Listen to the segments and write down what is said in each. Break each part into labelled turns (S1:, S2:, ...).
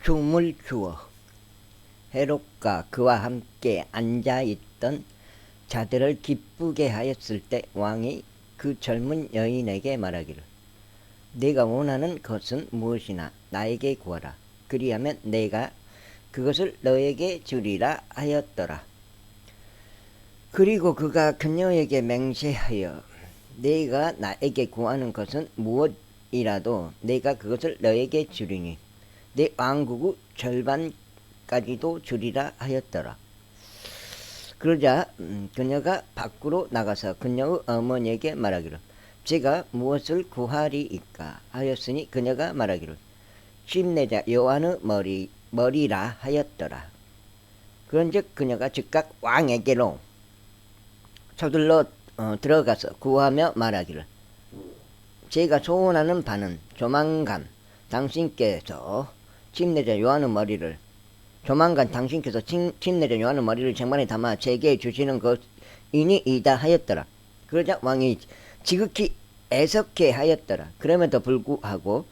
S1: 춤을 추어 헤롯과 그와 함께 앉아있던 자들을 기쁘게 하였을 때 왕이 그 젊은 여인에게 말하기를 네가 원하는 것은 무엇이나 나에게 구하라. 그리하면 내가 그것을 너에게 주리라 하였더라. 그리고 그가 그녀에게 맹세하여 네가 나에게 구하는 것은 무엇이라도 내가 그것을 너에게 주리니 내 왕국의 절반까지도 주리라 하였더라. 그러자 그녀가 밖으로 나가서 그녀의 어머니에게 말하기를 제가 무엇을 구하리이까 하였으니 그녀가 말하기를 침례자 요한의 머리라 하였더라. 그런즉 그녀가 즉각 왕에게로 서둘러 들어가서 구하며 말하기를 제가 소원하는 바는 조만간 당신께서 침례자 요한의 머리를 조만간 당신께서 침례자 요한의 머리를 쟁반에 담아 제게 주시는 것이니이다 하였더라. 그러자 왕이 지극히 애석해 하였더라. 그럼에도 불구하고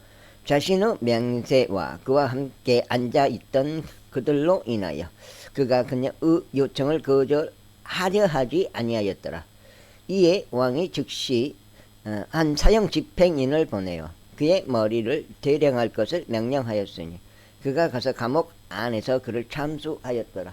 S1: 자신의 맹세와 그와 함께 앉아있던 그들로 인하여 그가 그녀의 요청을 거절하려 하지 아니하였더라. 이에 왕이 즉시 한 사형 집행인을 보내어 그의 머리를 대령할 것을 명령하였으니 그가 가서 감옥 안에서 그를 참수하였더라.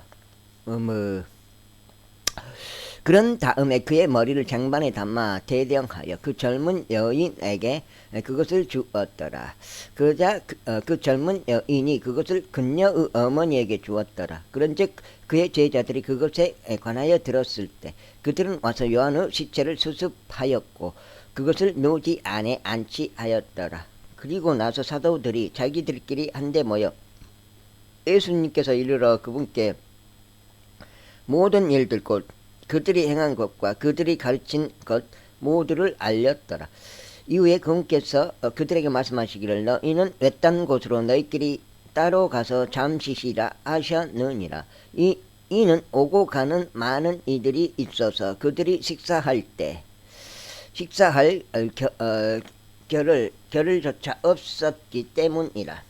S1: 그런 다음에 그의 머리를 쟁반에 담아 대령하여 그 젊은 여인에게 그것을 주었더라. 그러자 그 젊은 여인이 그것을 그녀의 어머니에게 주었더라. 그런즉 그의 제자들이 그것에 관하여 들었을 때 그들은 와서 요한의 시체를 수습하였고 그것을 묘지 안에 안치하였더라. 그리고 나서 사도들이 자기들끼리 한데 모여 예수님께서 이르러 그분께 모든 일들 곧 그들이 행한 것과 그들이 가르친 것 모두를 알렸더라. 이후에 그분께서 그들에게 말씀하시기를 너희는 외딴 곳으로 너희끼리 따로 가서 잠시 쉬라 하셨느니라. 이는 오고 가는 많은 이들이 있어서 그들이 식사할 겨를조차 없었기 때문이라.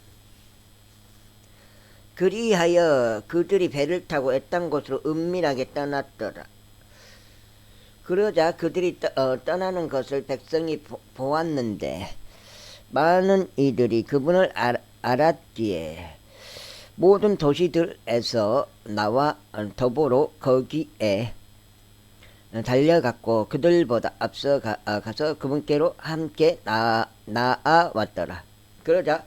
S1: 그리하여 그들이 배를 타고 외딴 곳으로 은밀하게 떠났더라. 그러자 그들이 떠나는 것을 백성이 보았는데 많은 이들이 그분을 알았기에 모든 도시들에서 나와 더불어 거기에 달려갔고 그들보다 앞서 가서 그분께로 함께 나아왔더라. 그러자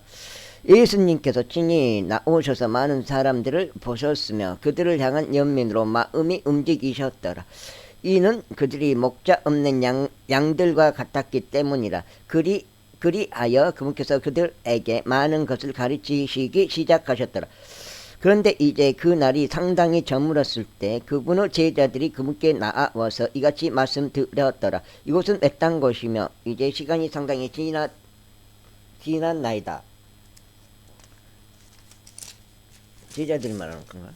S1: 예수님께서 친히 나오셔서 많은 사람들을 보셨으며 그들을 향한 연민으로 마음이 움직이셨더라. 이는 그들이 목자 없는 양들과 같았기 때문이라. 그리하여 그분께서 그들에게 많은 것을 가르치시기 시작하셨더라. 그런데 이제 그 날이 상당히 저물었을 때 그분의 제자들이 그분께 나와서 이같이 말씀드렸더라. 이곳은 외딴 곳이며 이제 시간이 상당히 지났나이다. 제자들이 말하는 건가?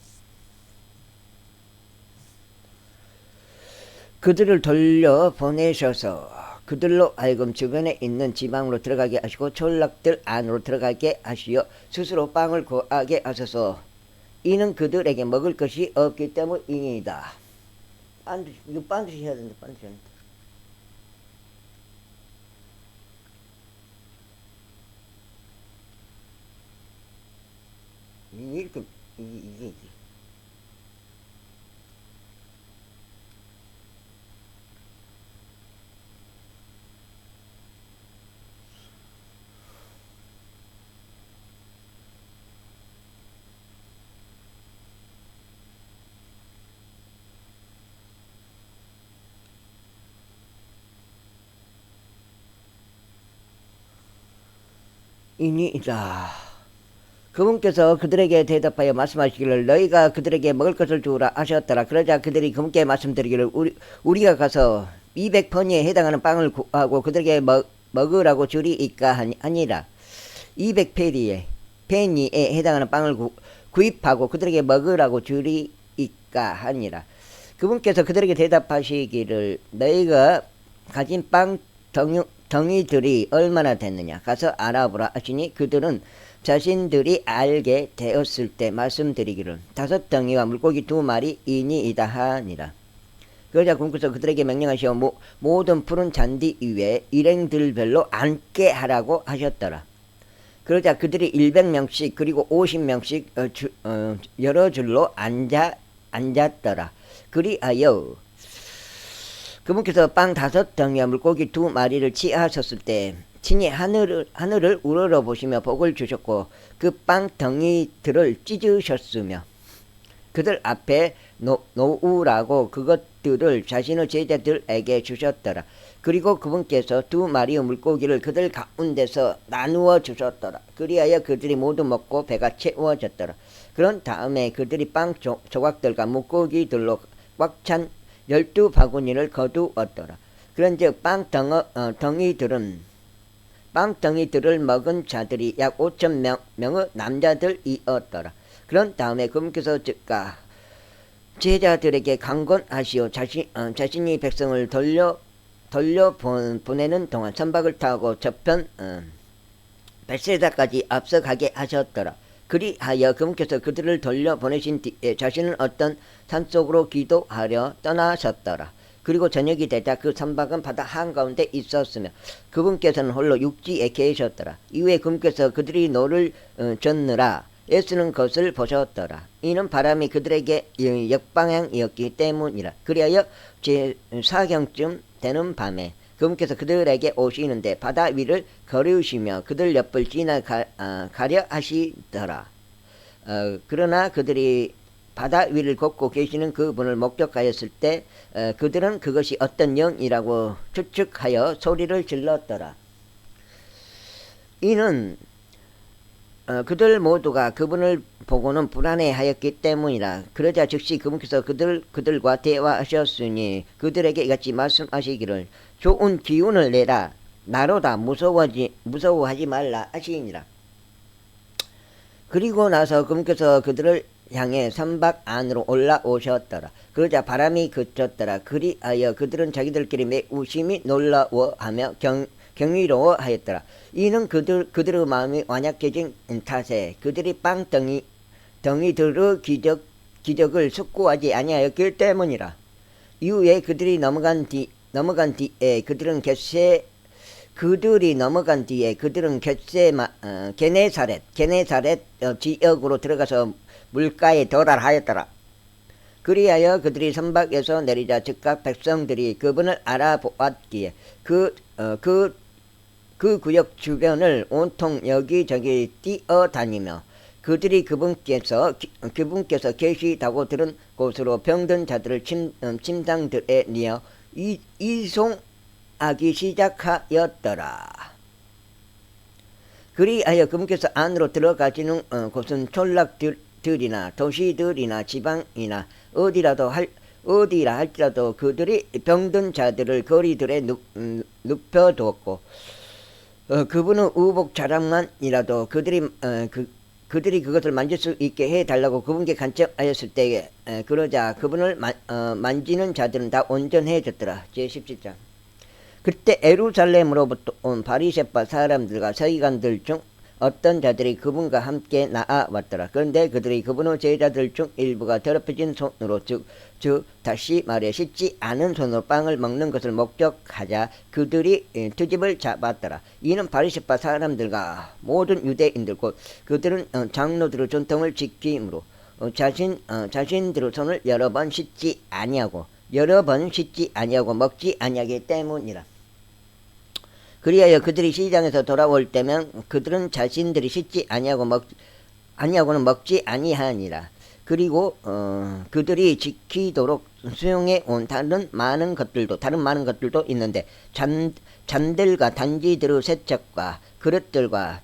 S1: 그들을 돌려 보내셔서 그들로 하여금 주변에 있는 지방으로 들어가게 하시고 촌락들 안으로 들어가게 하시어 스스로 빵을 구하게 하셔서 이는 그들에게 먹을 것이 없기 때문이다. 이거 반드시 해야 된다. 반드시 해야 된다. 이렇게 이게 이니이다. 그분께서 그들에게 대답하여 말씀하시기를 너희가 그들에게 먹을 것을 주라 하셨더라. 그러자 그들이 그분께 말씀드리기를 우리가 가서 200퍼니에 해당하는 빵을 구하고 그들에게 먹으라고 주리이까 하니라. 200페니에 해당하는 빵을 구입하고 그들에게 먹으라고 주리이까 하니라. 그분께서 그들에게 대답하시기를 너희가 가진 빵 덩이들이 얼마나 됐느냐 가서 알아보라 하시니 그들은 자신들이 알게 되었을 때 말씀드리기를 5덩이와 물고기 2마리이니이다 하니라. 그러자 군께서 그들에게 명령하시어 모든 푸른 잔디 위에 일행들별로 앉게 하라고 하셨더라. 그러자 그들이 100명씩 그리고 50명씩 여러 줄로 앉았더라. 그리하여 그분께서 빵 5덩이와 물고기 2마리를 취하셨을 때 친히 하늘을 우러러 보시며 복을 주셨고 그 빵 덩이들을 찢으셨으며 그들 앞에 놓으라고 그것들을 자신의 제자들에게 주셨더라. 그리고 그분께서 2마리의 물고기를 그들 가운데서 나누어 주셨더라. 그리하여 그들이 모두 먹고 배가 채워졌더라. 그런 다음에 그들이 빵 조각들과 물고기들로 꽉 찬 12바구니를 거두었더라. 그런즉 빵덩이들을 먹은 자들이 약 5,000명의 남자들이었더라. 그런 다음에 그분께서 즉각 제자들에게 강권하시어 자신이 백성을 보내는 동안 선박을 타고 저편 벳세다까지 앞서가게 하셨더라. 그리하여 그분께서 그들을 돌려보내신 뒤에 자신은 어떤 산속으로 기도하려 떠나셨더라. 그리고 저녁이 되자 그 선박은 바다 한가운데 있었으며 그분께서는 홀로 육지에 계셨더라. 이후에 그분께서 그들이 노를 젓느라 애쓰는 것을 보셨더라. 이는 바람이 그들에게 역방향이었기 때문이라. 그리하여 제4경쯤 되는 밤에 그분께서 그들에게 오시는데 바다 위를 걸으시며 그들 옆을 지나가려 하시더라. 그러나 그들이 바다 위를 걷고 계시는 그분을 목격하였을 때 그들은 그것이 어떤 영이라고 추측하여 소리를 질렀더라. 이는 그들 모두가 그분을 보고는 불안해하였기 때문이라. 그러자 즉시 그분께서 그들과 대화하셨으니 그들에게 이같이 말씀하시기를 좋은 기운을 내라. 나로다 무서워하지 말라 하시니라. 그리고 나서 그분께서 그들을 향해 선박 안으로 올라오셨더라. 그러자 바람이 그쳤더라. 그리하여 그들은 자기들끼리 매우 심히 놀라워하며 경이로워하였더라. 이는 그들의 마음이 완약해진 탓에 그들이 덩이들의 기적을 숙고하지 아니하였기 때문이라. 이후에 그들이 넘어간 뒤에 그들은 게네사렛 지역으로 들어가서 물가에 도달하였더라. 그리하여 그들이 선박에서 내리자 즉각 백성들이 그분을 알아보았기에 그 구역 주변을 온통 여기저기 뛰어다니며 그들이 그분께서 계시다고 들은 곳으로 병든 자들을 침상들에 뉘어 이송하기 시작하였더라. 그리하여 그분께서 안으로 들어가시는 곳은 촌락들이나 도시들이나 지방이나 어디라 할지라도 그들이 병든 자들을 거리들에 눕혀두었고 그분의 의복 자락만이라도 그들이 그것을 만질 수 있게 해달라고 그분께 간청하였을 때에 그러자 그분을 만지는 자들은 다 온전해졌더라. 제17장. 그때 에루살렘으로부터 온 바리새파 사람들과 서기관들 중 어떤 자들이 그분과 함께 나아왔더라. 그런데 그들이 그분의 제자들 중 일부가 더럽혀진 손으로 다시 말해 씻지 않은 손으로 빵을 먹는 것을 목격하자 그들이 트집을 잡았더라. 이는 바리새파 사람들과 모든 유대인들 곧 그들은 장로들의 전통을 지키므로 자신들의 손을 여러 번 씻지 아니하고 먹지 아니하기 때문이라. 그리하여 그들이 시장에서 돌아올 때면 그들은 자신들이 씻지 아니하고는 먹지 아니하니라. 그리고 그들이 지키도록 수용해 온 다른 많은 것들도 있는데 잔들과 단지들의 세척과 그릇들과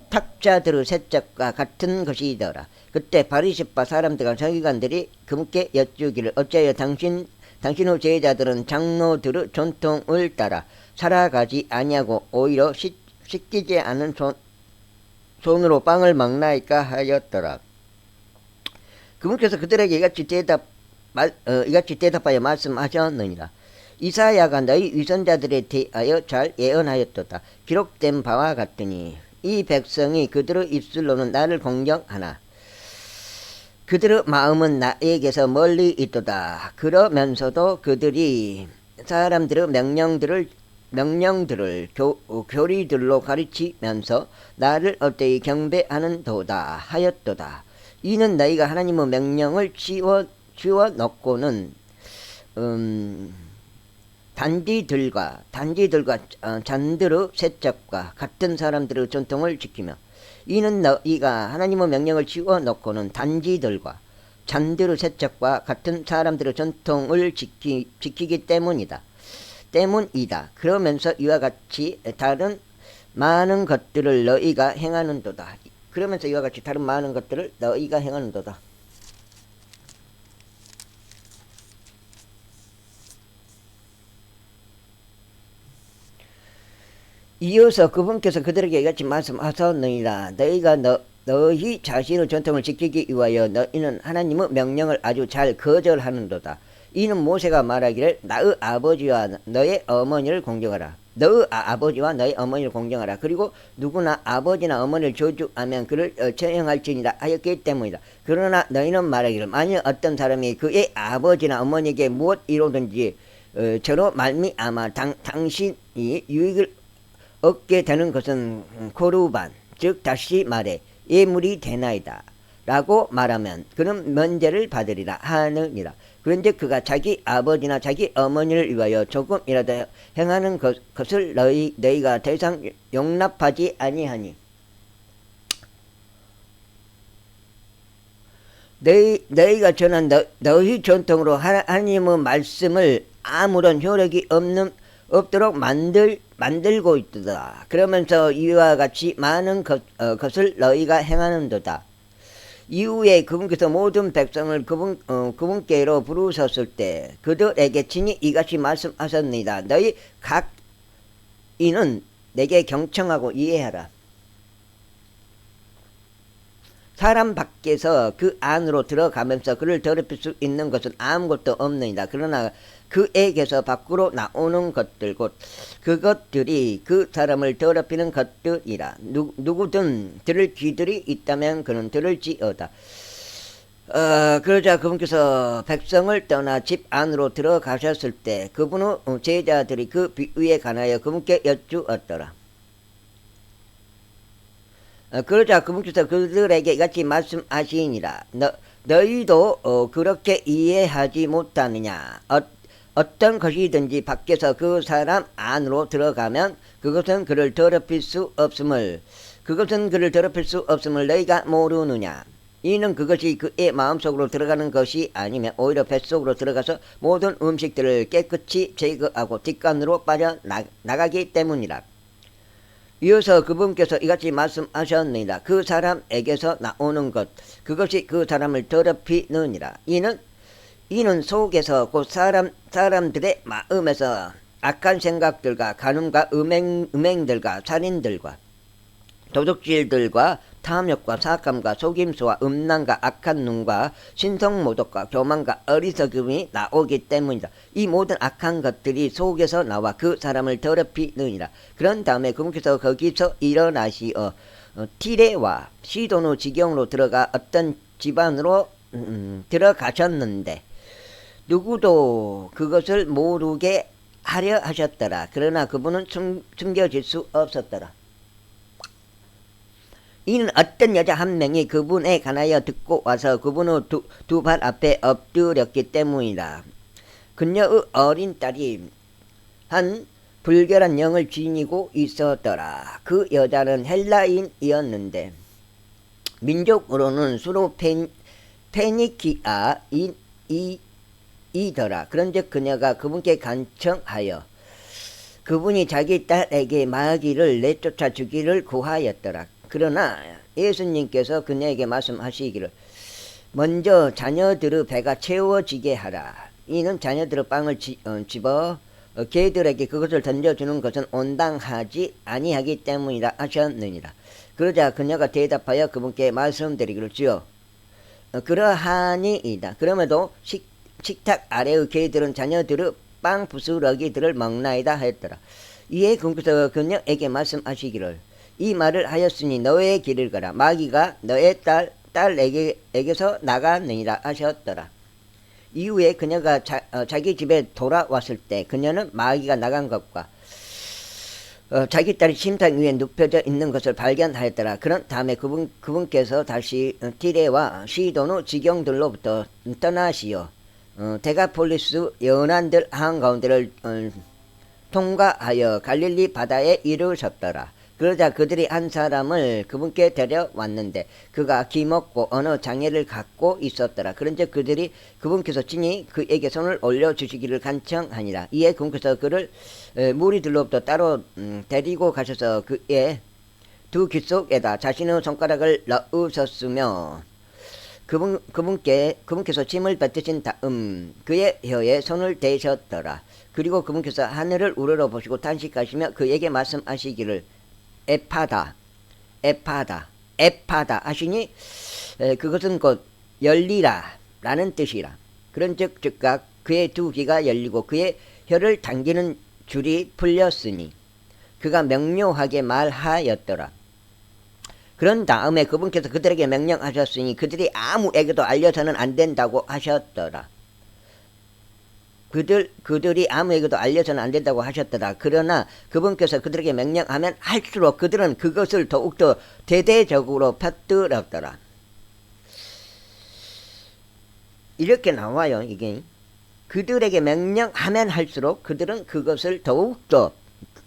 S1: 탁자들의 세척과 같은 것이더라. 그때 바리새파 사람들과 서기관들이 그분께 여쭈기를 어찌하여 당신의 제자들은 장로들의 전통을 따라 살아가지 아니하고 오히려 씻기지 않은 손으로 빵을 먹나이까 하였더라. 그분께서 그들에게 이같이 대답하여 말씀하셨느니라. 이사야가 너희 위선자들에 대하여 잘 예언하였도다. 기록된 바와 같으니 이 백성이 그들의 입술로는 나를 공경하나 그들의 마음은 나에게서 멀리 있도다. 그러면서도 그들이 사람들의 명령들을 교리들로 가르치면서 나를 어때이 경배하는도다 하였도다. 이는 너희가 하나님의 명령을 지워 놓고는 단지들과 잔들의 세척과 같은 사람들의 전통을 지키며, 이는 너희가 하나님의 명령을 지워 놓고는 단지들과 잔들의 세척과 같은 사람들의 전통을 지키기 때문이다. 그러면서 이와 같이 다른 많은 것들을 너희가 행하는도다. 이어서 그분께서 그들에게 이같이 말씀하셨느니라. 너희가 너희 자신의 전통을 지키기 위하여 너희는 하나님의 명령을 아주 잘 거절하는도다. 이는 모세가 말하기를 너의 아버지와 너의 어머니를 공경하라. 그리고 누구나 아버지나 어머니를 저주하면 그를 처형할지니라 하였기 때문이다. 그러나 너희는 말하기를 만일 어떤 사람이 그의 아버지나 어머니에게 무엇 이루든지 저로 말미암아 당신이 유익을 얻게 되는 것은 코르반, 즉 다시 말해 예물이 되나이다 라고 말하면 그는 면제를 받으리라 하느니라. 그런데 그가 자기 아버지나 자기 어머니를 위하여 조금이라도 행하는 것을 너희가 더 이상 용납하지 아니하니 너희가 전한 너희 전통으로 하나님의 말씀을 아무런 효력이 없도록 만들고 있도다. 그러면서 이와 같이 많은 것을 너희가 행하는도다. 이후에 그분께서 모든 백성을 그분께로 부르셨을 때 그들에게 친히 이같이 말씀하셨습니다. 너희 각 이는 내게 경청하고 이해하라. 사람 밖에서 그 안으로 들어가면서 그를 더럽힐 수 있는 것은 아무것도 없느니라. 그러나 그에게서 밖으로 나오는 것들 곧 그것들이 그 사람을 더럽히는 것들이라. 누구든 들을 귀들이 있다면 그는 들을지어다. 그러자 그분께서 백성을 떠나 집 안으로 들어가셨을 때 그분의 제자들이 그 비유에 관하여 그분께 여쭈었더라. 그러자 그분께서 그들에게 이같이 말씀하시니라. 너희도 그렇게 이해하지 못하느냐. 어떤 것이든지 밖에서 그 사람 안으로 들어가면 그것은 그를 더럽힐 수 없음을 너희가 모르느냐. 이는 그것이 그의 마음속으로 들어가는 것이 아니면 오히려 뱃속으로 들어가서 모든 음식들을 깨끗이 제거하고 뒷간으로 빠져나가기 때문이라. 이어서 그분께서 이같이 말씀하셨느니라. 그 사람에게서 나오는 것 그것이 그 사람을 더럽히느니라. 이는 속에서 곧 사람들의 마음에서 악한 생각들과 간음과 음행들과 살인들과 도둑질들과 탐욕과 사악함과 속임수와 음란과 악한 눈과 신성모독과 교만과 어리석음이 나오기 때문이다. 이 모든 악한 것들이 속에서 나와 그 사람을 더럽히느니라. 그런 다음에 그분께서 거기서 일어나시어 티레와 시돈의 지경으로 들어가 어떤 집안으로 들어가셨는데 누구도 그것을 모르게 하려 하셨더라. 그러나 그분은 숨겨질 수 없었더라. 이는 어떤 여자 한 명이 그분에 관하여 듣고 와서 그분의 두 발 앞에 엎드렸기 때문이다. 그녀의 어린 딸이 한 불결한 영을 지니고 있었더라. 그 여자는 헬라인이었는데 민족으로는 수로 페니키아이더라. 그런즉 그녀가 그분께 간청하여 그분이 자기 딸에게 마귀를 내쫓아 주기를 구하였더라. 그러나 예수님께서 그녀에게 말씀하시기를 먼저 자녀들의 배가 채워지게 하라. 이는 자녀들의 빵을 집어 개들에게 그것을 던져주는 것은 온당하지 아니하기 때문이라 하셨느니라. 그러자 그녀가 대답하여 그분께 말씀드리기를 주여 그러하니이다. 그럼에도 식탁 아래의 개들은 자녀들의 빵 부스러기들을 먹나이다 하였더라. 이에 그분께서 그녀에게 말씀하시기를 이 말을 하였으니 너의 길을 가라. 마귀가 너의 딸에게서 나가느니라 하셨더라. 이후에 그녀가 자기 집에 돌아왔을 때 그녀는 마귀가 나간 것과 자기 딸이 침상 위에 눕혀져 있는 것을 발견하였더라. 그런 다음에 그분께서 다시 티레와 시도노 지경들로부터 떠나시어 데가폴리스 연안들 한가운데를 통과하여 갈릴리 바다에 이르셨더라. 그러자 그들이 한 사람을 그분께 데려왔는데 그가 기먹고 어느 장애를 갖고 있었더라. 그런즉 그들이 그분께서 친히 그에게 손을 올려주시기를 간청하니라. 이에 그분께서 그를 무리들로부터 따로 데리고 가셔서 그의 두 귀 속에다 자신의 손가락을 넣으셨으며 그분께서 침을 뱉으신 다음 그의 혀에 손을 대셨더라. 그리고 그분께서 하늘을 우러러 보시고 탄식하시며 그에게 말씀하시기를 에파다 하시니 그것은 곧 열리라 라는 뜻이라. 그런즉 즉각 그의 두 귀가 열리고 그의 혀를 당기는 줄이 풀렸으니 그가 명료하게 말하였더라. 그런 다음에 그분께서 그들에게 명령하셨으니 그들이 아무에게도 알려서는 안 된다고 하셨더라. 그들이 아무에게도 알려서는 안 된다고 하셨더라. 그러나 그분께서 그들에게 명령하면 할수록 그들은 그것을 더욱더 대대적으로 퍼뜨렸더라. 이렇게 나와요. 이게 그들에게 명령하면 할수록 그들은 그것을 더욱더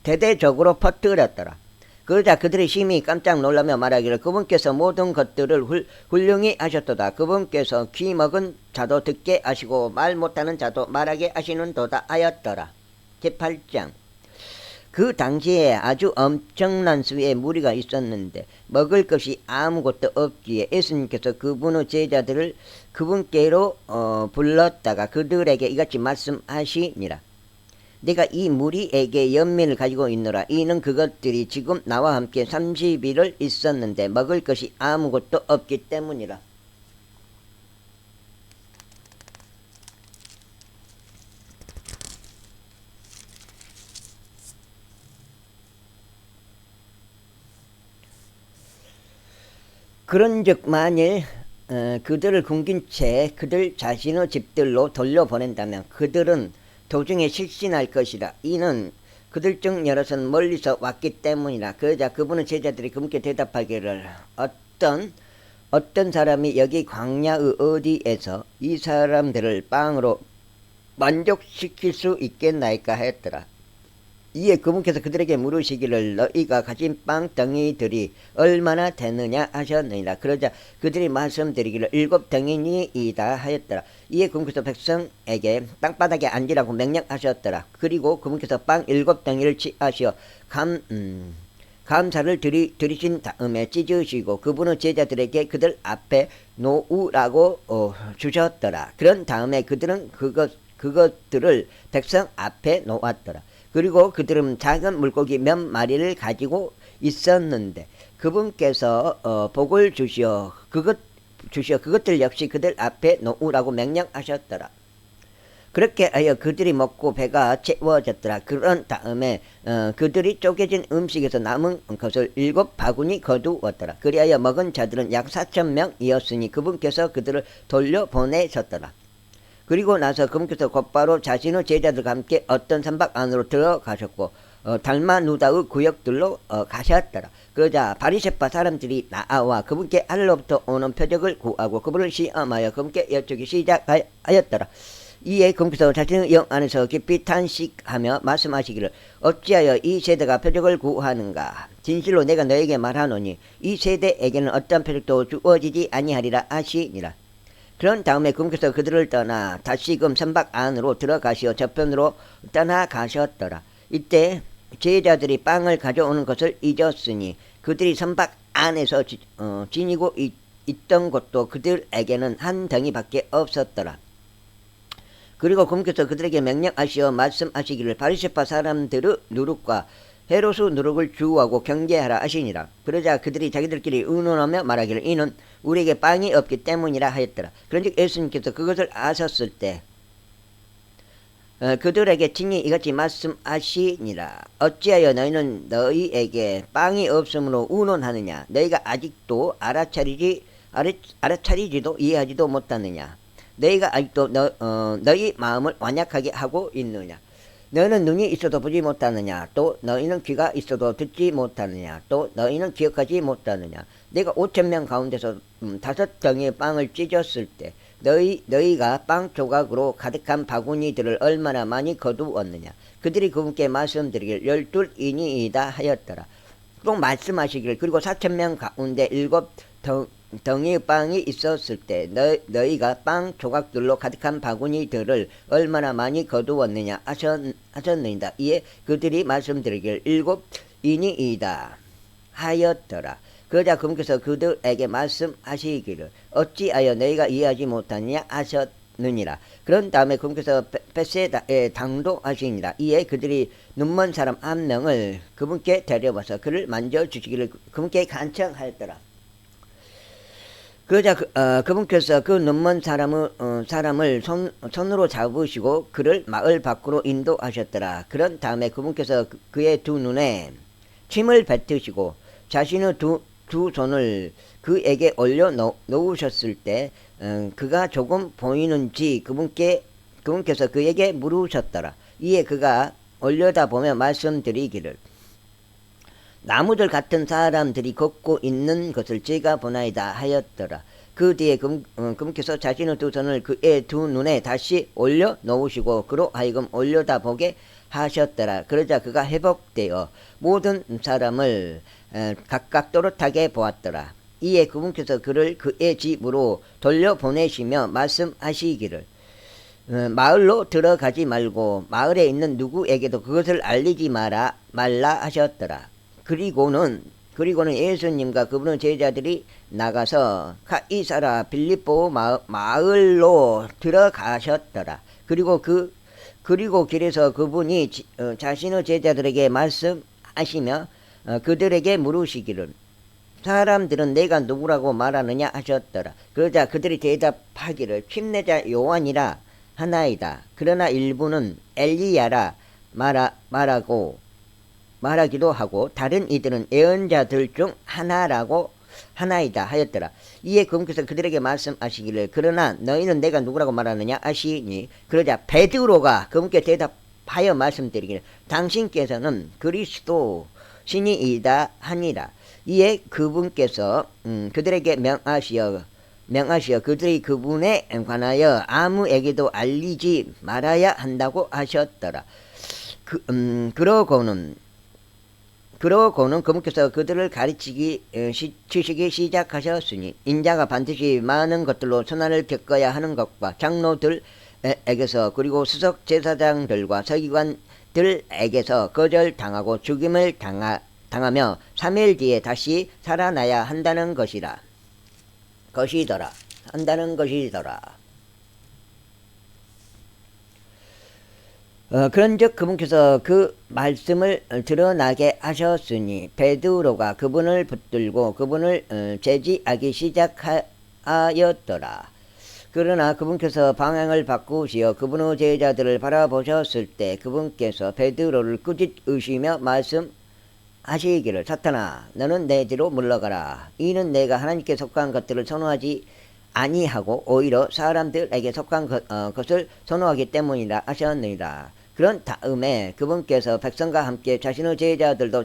S1: 대대적으로 퍼뜨렸더라. 그러자 그들이 심히 깜짝 놀라며 말하기를 그분께서 모든 것들을 훌륭히 하셨도다. 그분께서 귀 먹은 자도 듣게 하시고 말 못하는 자도 말하게 하시는도다 하였더라. 제8장. 그 당시에 아주 엄청난 수의 무리가 있었는데 먹을 것이 아무것도 없기에 예수님께서 그분의 제자들을 그분께로 불렀다가 그들에게 이같이 말씀하시니라. 내가 이 무리에게 연민을 가지고 있노라. 이는 그것들이 지금 나와 함께 30일을 있었는데 먹을 것이 아무것도 없기 때문이라. 그런즉 만일 그들을 굶긴 채 그들 자신의 집들로 돌려보낸다면 그들은 도중에 실신할 것이라. 이는 그들 중 여럿은 멀리서 왔기 때문이라. 그러자 그분의 제자들이 그분께 대답하기를 어떤 사람이 여기 광야의 어디에서 이 사람들을 빵으로 만족시킬 수 있겠나이까 했더라. 이에 그분께서 그들에게 물으시기를 너희가 가진 빵 덩이들이 얼마나 되느냐 하셨느니라. 그러자 그들이 말씀드리기를 7덩이니이다 하였더라. 이에 그분께서 백성에게 땅바닥에 앉으라고 명령하셨더라. 그리고 그분께서 빵 7덩이를 취하시어 감사를 드리신 다음에 찢으시고 그분의 제자들에게 그들 앞에 놓으라고 주셨더라. 그런 다음에 그들은 그것들을 백성 앞에 놓았더라. 그리고 그들은 작은 물고기 몇 마리를 가지고 있었는데 그분께서 복을 주시어 그것들 역시 그들 앞에 놓으라고 명령하셨더라. 그렇게 하여 그들이 먹고 배가 채워졌더라. 그런 다음에 그들이 쪼개진 음식에서 남은 것을 7바구니 거두었더라. 그리하여 먹은 자들은 약 4,000명이었으니 그분께서 그들을 돌려보내셨더라. 그리고 나서 그분께서 곧바로 자신의 제자들과 함께 어떤 산박 안으로 들어가셨고 달마누다의 구역들로 가셨더라. 그러자 바리새파 사람들이 나와 그분께 하늘로부터 오는 표적을 구하고 그분을 시험하여 그분께 여쭈기 시작하였더라. 이에 그분께서 자신의 영 안에서 깊이 탄식하며 말씀하시기를 어찌하여 이 세대가 표적을 구하는가. 진실로 내가 너에게 말하노니 이 세대에게는 어떤 표적도 주어지지 아니하리라 하시니라. 그런 다음에 그분께서 그들을 떠나 다시금 선박 안으로 들어가시어 저편으로 떠나가셨더라. 이때 제자들이 빵을 가져오는 것을 잊었으니 그들이 선박 안에서 지니고 있던 것도 그들에게는 한 덩이밖에 없었더라. 그리고 그분께서 그들에게 명령하시어 말씀하시기를 바리새파 사람들의 누룩과 헤롯의 누룩을 주우하고 경계하라 하시니라. 그러자 그들이 자기들끼리 의논하며 말하기를 이는 우리에게 빵이 없기 때문이라 하였더라. 그런즉 예수님께서 그것을 아셨을 때 그들에게 친히 이같이 말씀하시니라. 어찌하여 너희는 너희에게 빵이 없으므로 운운하느냐. 너희가 아직도 알아차리지도 이해하지도 못하느냐. 너희가 아직도 너희 마음을 완약하게 하고 있느냐. 너희는 눈이 있어도 보지 못하느냐. 또 너희는 귀가 있어도 듣지 못하느냐. 또 너희는 기억하지 못하느냐. 내가 5,000명 가운데서 5덩이의 빵을 찢었을 때 너희가 빵 조각으로 가득한 바구니들을 얼마나 많이 거두었느냐. 그들이 그분께 말씀드리길 12인이다 하였더라. 또 말씀하시길 그리고 4,000명 가운데 7덩이 빵이 있었을 때 너희가 빵 조각들로 가득한 바구니들을 얼마나 많이 거두었느냐 하셨느니라. 이에 그들이 말씀드리길 7인이다 하였더라. 그러자 그분께서 그들에게 말씀하시기를 어찌하여 너희가 이해하지 못하느냐 하셨느니라. 그런 다음에 그분께서 벳세다에 당도하시니라. 이에 그들이 눈먼 사람 한 명을 그분께 데려와서 그를 만져주시기를 그분께 간청하였더라. 그러자 그분께서 그 눈먼 사람을 손으로 잡으시고 그를 마을 밖으로 인도하셨더라. 그런 다음에 그분께서 그의 두 눈에 침을 뱉으시고 자신의 두 손을 그에게 올려 놓으셨을 때 그가 조금 보이는지 그분께서 그에게 물으셨더라. 이에 그가 올려다보며 말씀드리기를 나무들 같은 사람들이 걷고 있는 것을 제가 보나이다 하였더라. 그 뒤에 그분께서 자신의 두 손을 그의 두 눈에 다시 올려 놓으시고 그로 하여금 올려다보게 하셨더라. 그러자 그가 회복되어 모든 사람을 각각 또렷하게 보았더라. 이에 그분께서 그를 그의 집으로 돌려보내시며 말씀하시기를 마을로 들어가지 말고 마을에 있는 누구에게도 그것을 알리지 말라 하셨더라. 그리고는 예수님과 그분의 제자들이 나가서 가이사라 빌립보 마을로 들어가셨더라. 그리고 길에서 그분이 자신의 제자들에게 말씀하시며 그들에게 물으시기를 사람들은 내가 누구라고 말하느냐 하셨더라. 그러자 그들이 대답하기를 침례자 요한이라 하나이다. 그러나 일부는 엘리야라 말하기도 하고 다른 이들은 예언자들 중 하나이다 하였더라. 이에 그분께서 그들에게 말씀하시기를 그러나 너희는 내가 누구라고 말하느냐 하시니 그러자 베드로가 그분께 대답하여 말씀드리기를 당신께서는 그리스도 신이이다 하니라. 이에 그분께서 그들에게 명하시어 그들이 그분에 관하여 아무에게도 알리지 말아야 한다고 하셨더라. 그러고는 그분께서 그들을 가르치기 시작하셨으니 인자가 반드시 많은 것들로 손난을 겪어야 하는 것과 장로들에게서 그리고 수석 제사장들과 서기관들에게서 거절당하고 죽임을 당하며 3일 뒤에 다시 살아나야 한다는 것이더라. 그런즉 그분께서 그 말씀을 드러나게 하셨으니 베드로가 그분을 붙들고 그분을 제지하기 시작하였더라. 그러나 그분께서 방향을 바꾸시어 그분의 제자들을 바라보셨을 때 그분께서 베드로를 꾸짖으시며 말씀하시기를 사탄아 너는 내 뒤로 물러가라. 이는 내가 하나님께 속한 것들을 선호하지 아니하고 오히려 사람들에게 속한 것을 선호하기 때문이라 하셨느니라. 그런 다음에 그분께서 백성과 함께 자신의 제자들도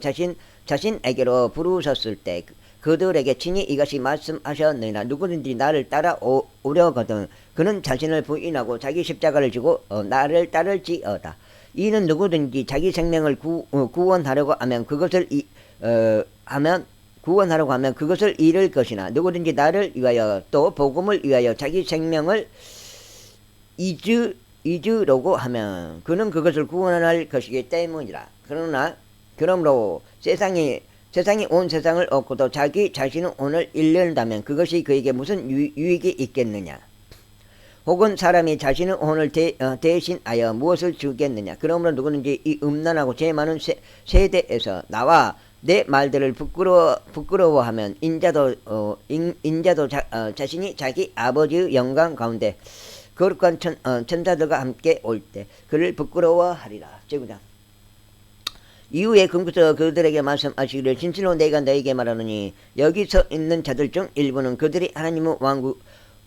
S1: 자신에게로 부르셨을 때 그들에게 친히 이것이 말씀하셨느니라. 누구든지 나를 따라오려거든 그는 자신을 부인하고 자기 십자가를 지고 나를 따를지어다. 이는 누구든지 자기 생명을 구원하려고 하면 그것을 잃을 것이나 누구든지 나를 위하여 또 복음을 위하여 자기 생명을 잊으려고 하면 그는 그것을 구원할 것이기 때문이라. 그러므로 세상이 온 세상을 얻고도 자기 자신의 오늘 잃는다면 그것이 그에게 무슨 유익이 있겠느냐. 혹은 사람이 자신의 혼을 대신하여 무엇을 주겠느냐. 그러므로 누구든지 이 음란하고 죄 많은 세대에서 나와 내 말들을 부끄러워하면 인자도 자신이 자기 아버지의 영광 가운데 거룩한 천사들과 함께 올 때 그를 부끄러워하리라. 제9장. 이후에 금구서 그들에게 말씀하시기를 진실로 내가 너에게 말하노니 여기 서 있는 자들 중 일부는 그들이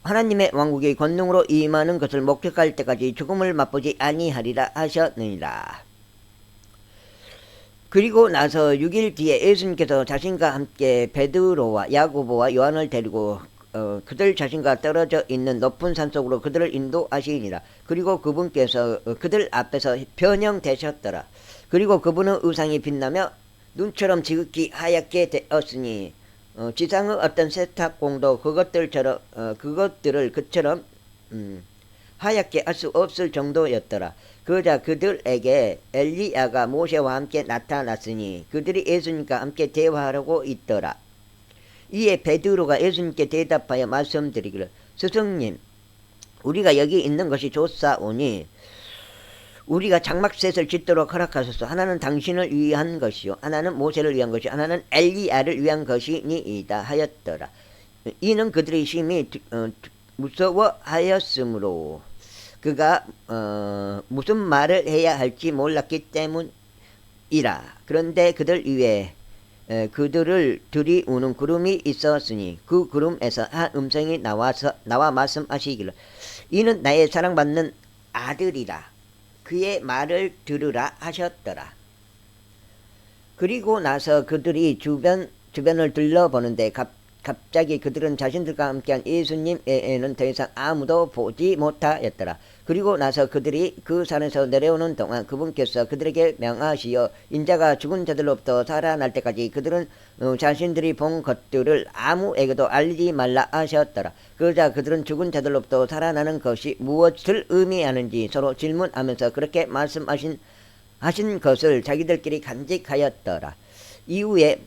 S1: 하나님의 왕국의 권능으로 임하는 것을 목격할 때까지 죽음을 맛보지 아니하리라 하셨느니라. 그리고 나서 6일 뒤에 예수님께서 자신과 함께 베드로와 야고보와 요한을 데리고 그들 자신과 떨어져 있는 높은 산 속으로 그들을 인도하시니라. 그리고 그분께서 그들 앞에서 변형되셨더라. 그리고 그분의 의상이 빛나며 눈처럼 지극히 하얗게 되었으니 지상의 어떤 세탁공도 그것들을 그처럼 하얗게 할 수 없을 정도였더라. 그러자 그들에게 엘리야가 모세와 함께 나타났으니 그들이 예수님과 함께 대화하려고 있더라. 이에 베드로가 예수님께 대답하여 말씀드리기를 스승님 우리가 여기 있는 것이 좋사오니 우리가 장막셋을 짓도록 허락하소서. 하나는 당신을 위한 것이요 하나는 모세를 위한 것이요 하나는 엘리야를 위한 것이니이다 하였더라. 이는 그들의 심히 무서워하였으므로 그가 무슨 말을 해야 할지 몰랐기 때문이라. 그런데 그들 위에 그들을 들이우는 구름이 있었으니 그 구름에서 한 음성이 나와 말씀하시기를 이는 나의 사랑받는 아들이라. 그의 말을 들으라 하셨더라. 그리고 나서 그들이 주변을 둘러보는데 갑자기 그들은 자신들과 함께한 예수님 외에는 더 이상 아무도 보지 못하였더라. 그리고 나서 그들이 그 산에서 내려오는 동안 그분께서 그들에게 명하시어 인자가 죽은 자들로부터 살아날 때까지 그들은 자신들이 본 것들을 아무에게도 알리지 말라 하셨더라. 그러자 그들은 죽은 자들로부터 살아나는 것이 무엇을 의미하는지 서로 질문하면서 그렇게 말씀하신 것을 자기들끼리 간직하였더라. 이후에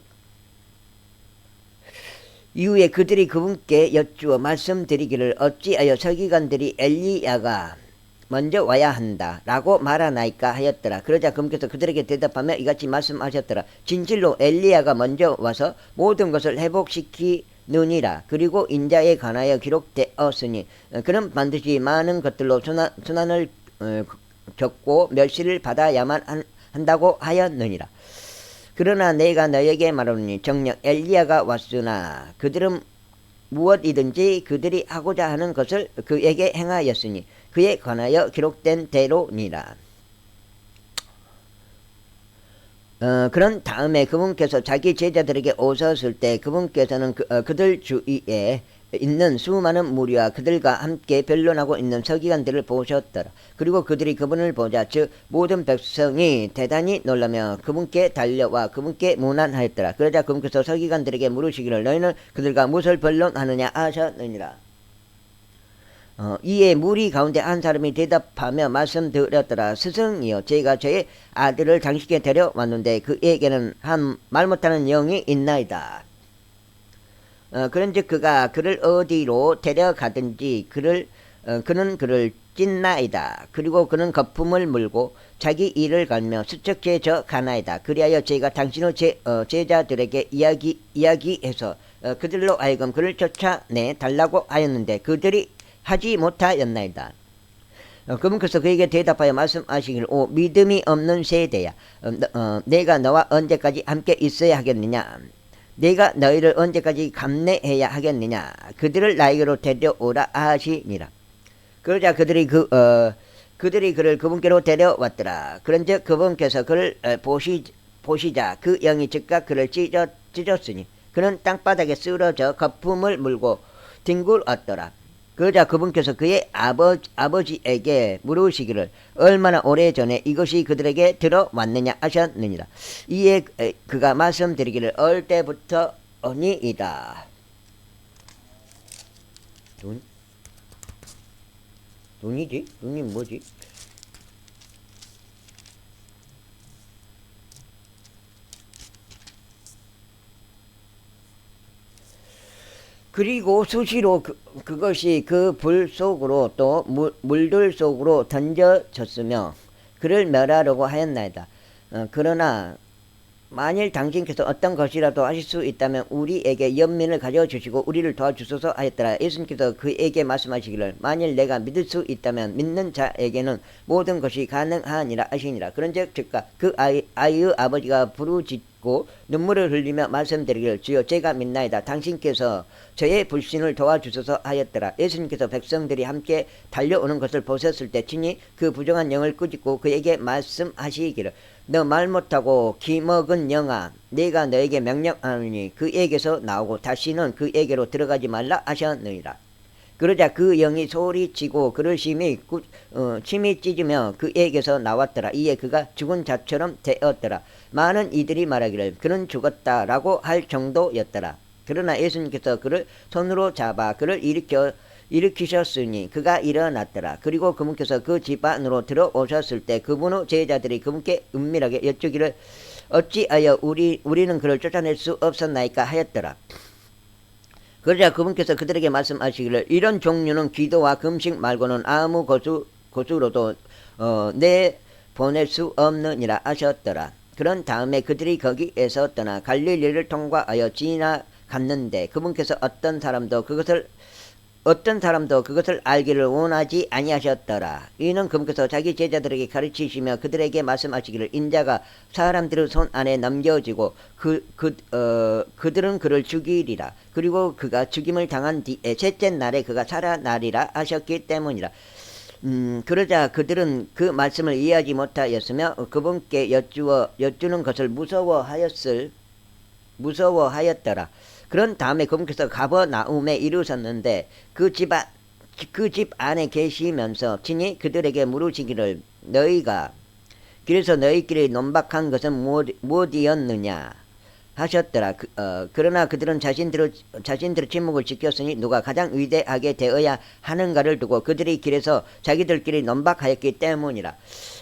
S1: 그들이 그분께 여쭈어 말씀드리기를 어찌하여 서기관들이 엘리야가 먼저 와야 한다 라고 말하나이까 하였더라. 그러자 그분께서 그들에게 대답하며 이같이 말씀하셨더라. 진실로 엘리야가 먼저 와서 모든 것을 회복시키느니라. 그리고 인자에 관하여 기록되었으니 그는 반드시 많은 것들로 순환을 겪고 멸시를 받아야만 한다고 하였느니라. 그러나 내가 너에게 말하노니 정녕 엘리야가 왔으나 그들은 무엇이든지 그들이 하고자 하는 것을 그에게 행하였으니 그에 관하여 기록된 대로니라. 그런 다음에 그분께서 자기 제자들에게 오셨을 때 그분께서는 그들 주위에 있는 수많은 무리와 그들과 함께 변론하고 있는 서기관들을 보셨더라. 그리고 그들이 그분을 보자 즉 모든 백성이 대단히 놀라며 그분께 달려와 그분께 문안하였더라. 그러자 그분께서 서기관들에게 물으시기를 너희는 그들과 무엇을 변론하느냐 하셨느니라. 이에 무리 가운데 한 사람이 대답하며 말씀드렸더라. 스승이여 제가 저의 아들을 장식에 데려왔는데 그에게는 한 말 못하는 영이 있나이다. 그런즉 그가 그를 어디로 데려가든지 그는 그를 찢나이다. 그리고 그는 거품을 물고 자기 이를 갈며 수척해져 가나이다. 그리하여 제가 당신의 제자들에게 이야기해서 그들로 하여금 그를 쫓아내 달라고 하였는데 그들이 하지 못하였나이다. 그분께서 그에게 대답하여 말씀하시기를 오 믿음이 없는 세대야 내가 너와 언제까지 함께 있어야 하겠느냐. 내가 너희를 언제까지 감내해야 하겠느냐. 그들을 나에게로 데려오라 하시니라. 그러자 그들이 그를 그분께로 데려왔더라. 그런즉 그분께서 그를 보시자 그 영이 즉각 그를 찢었으니 그는 땅바닥에 쓰러져 거품을 물고 뒹굴었더라. 그러자 그분께서 그의 아버지에게 물으시기를 얼마나 오래전에 이것이 그들에게 들어왔느냐 하셨느니라. 이에 그가 말씀드리기를 어릴 때부터니이다. 눈이지? 눈이 뭐지? 그리고 수시로 그것이 그 불 속으로 또 물들 속으로 던져졌으며 그를 멸하려고 하였나이다. 그러나 만일 당신께서 어떤 것이라도 하실 수 있다면 우리에게 연민을 가져주시고 우리를 도와주소서 하였더라. 예수님께서 그에게 말씀하시기를 만일 내가 믿을 수 있다면 믿는 자에게는 모든 것이 가능하니라 하시니라. 그런즉 즉각 그 아이의 아버지가 부르짖고 눈물을 흘리며 말씀드리기를 주여 제가 믿나이다. 당신께서 저의 불신을 도와주소서 하였더라. 예수님께서 백성들이 함께 달려오는 것을 보셨을 때 친히 그 부정한 영을 꾸짖고 그에게 말씀하시기를 너 말 못하고 기 먹은 영아 내가 너에게 명령하노니 그에게서 나오고 다시는 그에게로 들어가지 말라 하셨느니라. 그러자 그 영이 소리치고 그를 침이 찢으며 그에게서 나왔더라. 이에 그가 죽은 자처럼 되었더라. 많은 이들이 말하기를 그는 죽었다라고 할 정도였더라. 그러나 예수님께서 그를 손으로 잡아 그를 일으키셨으니 그가 일어났더라. 그리고 그분께서 그 집 안으로 들어오셨을 때 그분의 제자들이 그분께 은밀하게 여쭈기를 어찌하여 우리는 그를 쫓아낼 수 없었나이까 하였더라. 그러자 그분께서 그들에게 말씀하시기를 이런 종류는 기도와 금식 말고는 아무 곳으로도 내보낼 수 없느니라 하셨더라. 그런 다음에 그들이 거기에서 떠나 갈릴리를 통과하여 지나갔는데 그분께서 어떤 사람도 그것을 알기를 원하지 아니하셨더라. 이는 그분께서 자기 제자들에게 가르치시며 그들에게 말씀하시기를 인자가 사람들의 손 안에 넘겨지고 그들은 그를 죽이리라. 그리고 그가 죽임을 당한 뒤에 셋째 날에 그가 살아나리라 하셨기 때문이라. 그러자 그들은 그 말씀을 이해하지 못하였으며 그분께 여쭈는 것을 무서워하였더라. 그런 다음에 그분께서 가버나움에 이르셨는데 그 집 안에 계시면서 친히 그들에게 물으시기를 너희가 길에서 너희끼리 논박한 것은 무엇이었느냐 하셨더라. 그러나 그들은 자신들의 침묵을 지켰으니 누가 가장 위대하게 되어야 하는가를 두고 그들이 길에서 자기들끼리 논박하였기 때문이라.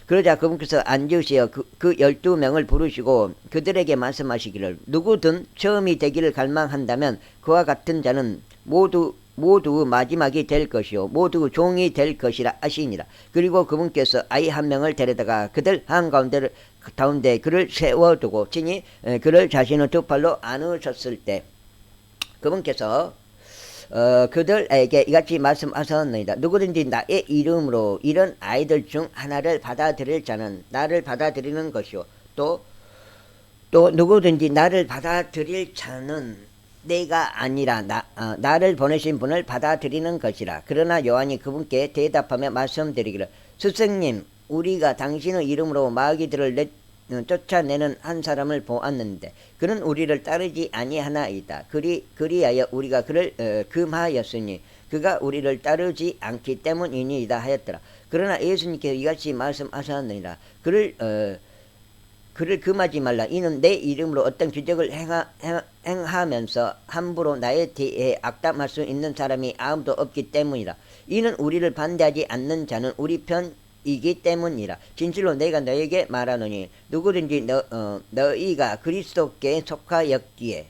S1: 그러자 그분께서 앉으시어 그 12명을 부르시고 그들에게 말씀하시기를 누구든 처음이 되기를 갈망한다면 그와 같은 자는 모두 마지막이 될 것이요 모두 종이 될 것이라 하시니라. 그리고 그분께서 아이 한 명을 데려다가 그들 한가운데 그를 세워두고 친히 그를 자신의 두 팔로 안으셨을 때 그분께서 그들에게 이같이 말씀하셨느니라. 누구든지 나의 이름으로 이런 아이들 중 하나를 받아들일 자는 나를 받아들이는 것이요 또 누구든지 나를 받아들일 자는 내가 아니라 나를 보내신 분을 받아들이는 것이라. 그러나 요한이 그분께 대답하며 말씀드리기를 스승님 우리가 당신의 이름으로 마귀들을 쫓아내는 한 사람을 보았는데 그는 우리를 따르지 아니하나이다. 그리하여 우리가 그를 금하였으니 그가 우리를 따르지 않기 때문이니이다 하였더라. 그러나 예수님께서 이같이 말씀하셨느니라. 그를 금하지 말라. 이는 내 이름으로 어떤 기적을 행하면서 함부로 나에 대해 악담할 수 있는 사람이 아무도 없기 때문이라. 이는 우리를 반대하지 않는 자는 우리 편이기 때문이라. 진실로 내가 너에게 말하노니 누구든지 너희가 그리스도께 속하였기에